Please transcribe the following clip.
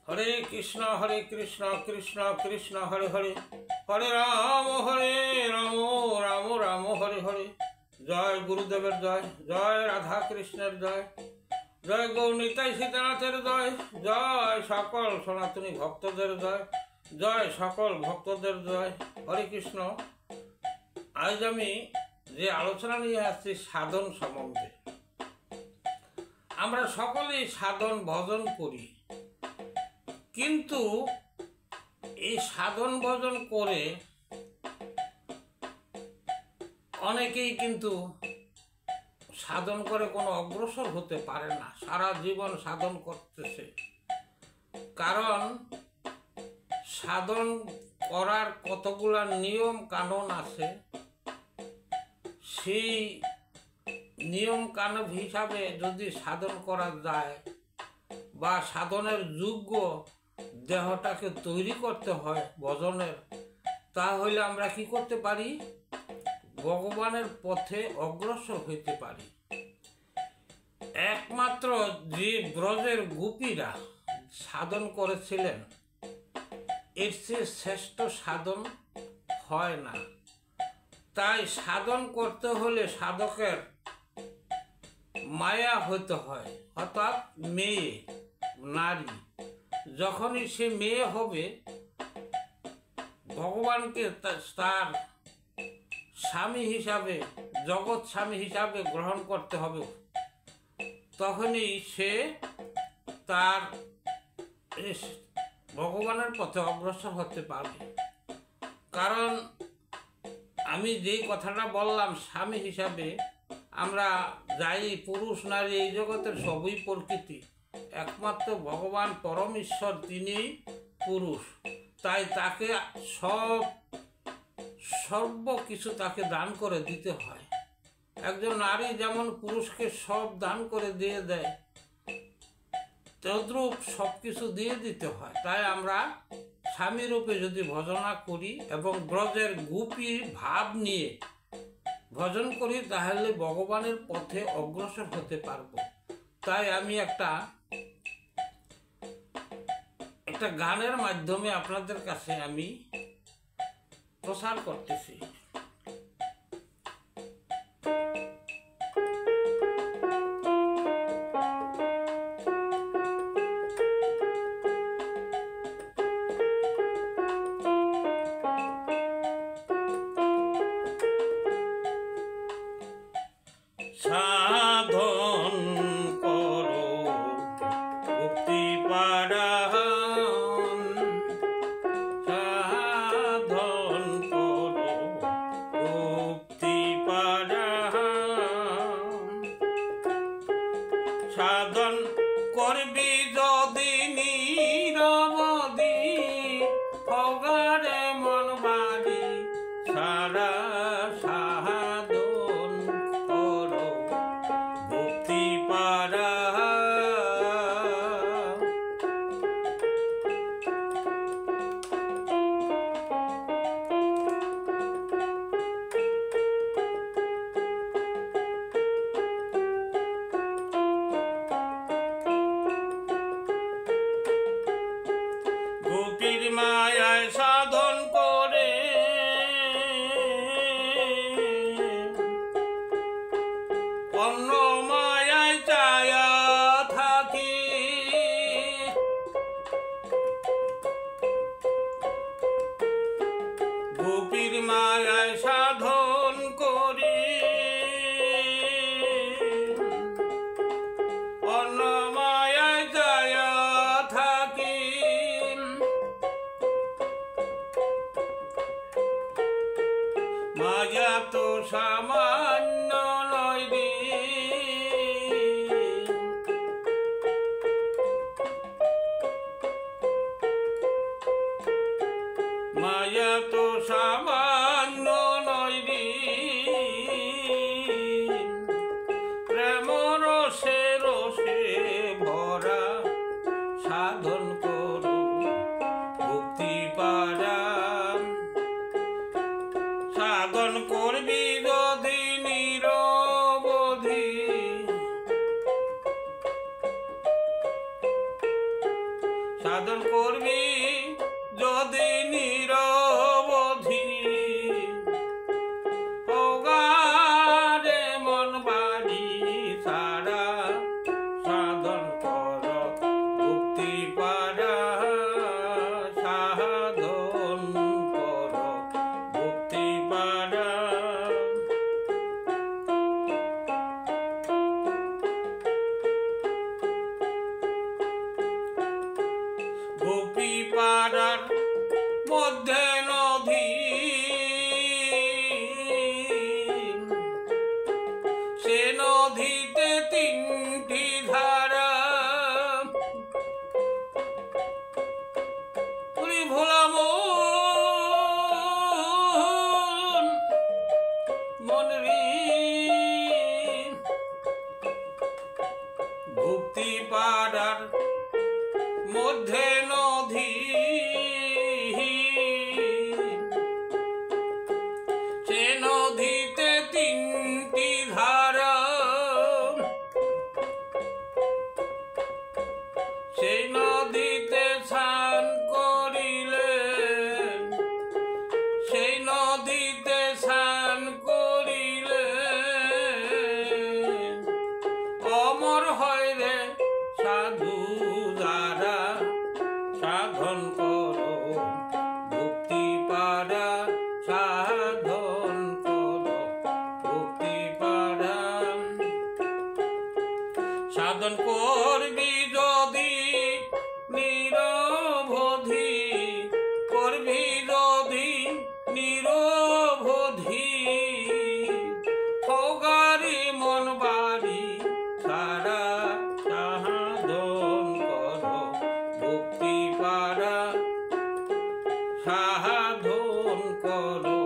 हरे कृष्ण कृष्ण कृष्ण हरे हरे हरे राम राम राम हरे हरे। जय गुरुदेवर जय जय राधा कृष्णर जय जय गौर निताई सीतानाथेर जय जय सकल सनातनी भक्तদের जय जय सकल भक्तদের जय। हरे कृष्ण। आज आमी जे आलोचना निये आसछि साधन सम्बन्धे। आमरा सकलेई साधन भजन करी, किन्तु এই সাধন ভজন করে অনেকেই কিন্তু সাধন করে কোনো অগ্রসর হতে পারে না, সারা জীবন সাধন করতেছে। কারণ সাধন করার কতগুলা নিয়ম কানুন আছে, সেই নিয়ম কানুন হিসাবে যদি সাধন করা যায় বা সাধনের যোগ্য দেহটাকে তৈরি করতে হয় ভজনের, তাহলে আমরা কি করতে পারি? ভগবানের পথে অগ্রসর হইতে পারি। একমাত্র যে ব্রজের গোপীরা সাধন করেছিলেন, এর চেয়ে শ্রেষ্ঠ সাধন হয় না। তাই সাধন করতে হলে সাধকের মায়া হতে হয়, অর্থাৎ মেয়ে নারী। যখনই সে মেয়ে হবে, ভগবানকে তার স্বামী হিসাবে, জগৎ স্বামী হিসাবে গ্রহণ করতে হবে, তখনই সে তার ভগবানের পথে অগ্রসর হতে পারবে। কারণ আমি যেই কথাটা বললাম, স্বামী হিসাবে আমরা যাই পুরুষ নারী এই জগতের সবই প্রকৃতি, একমাত্র ভগবান পরম ঈশ্বর তিনিই পুরুষ। তাই তাকে সর্ব কিছু তাকে দান করে দিতে হয়। একজন নারী যেমন পুরুষকে সব দান করে দিয়ে দেয়, তদ্রূপ সব কিছু দিয়ে দিতে হয়। তাই আমরা স্বামী রূপে যদি ভজনা করি এবং ব্রজের গোপী ভাব নিয়ে ভজন করি, তাহলে ভগবানের পথে অগ্রসর হতে পারবো। তাই আমি একটা গানের মাধ্যমে আপনাদের কাছে আমি প্রচার করতেছি। সাধন করো মুক্তি পারা, সাধন করবি যদি নিরবধি, হগারে মন বাড়ি সারা সাধন করো মুক্তি পারা। গোপীর মায়ায় সাধন করে অন্য মায়ায় চায়া থাকি, গোপীর মায়ায় সাধন করি অন্য মায়ায় চায়া থাকি। মায়া তো সামান্য নয় রে, মায়া তো সামান্য নয় রে, প্রেম রসে রসে ভরা সাধন করো মুক্তি পারা। সাধন করবি যদি নিরবধি, সাধন করবি যদি নিরবধি মন বাড়ি সারা সাধন কর মুক্তি পারা সাধন কর মুক্তি পারা গোপী পাড়ার মধ্যে নদী সে নদীতে তিনটি ধারা ভোলা মন ভক্তি পাড়ার মধ্যে নদী সে নদীতে তিনটি ধারা সেই নদীতে স্নান করিলে সেই নদীতে স্নান করিলে অমর হয় রে সাধু যারা সাধন করো মুক্তি পারা সাধন করো মুক্তি পারা সাধন করবি যদি নিরবধি করবি যদি নিরবধি সগারি মন বাড়ি সারা সাধন করো মুক্তি পারা সাধন করো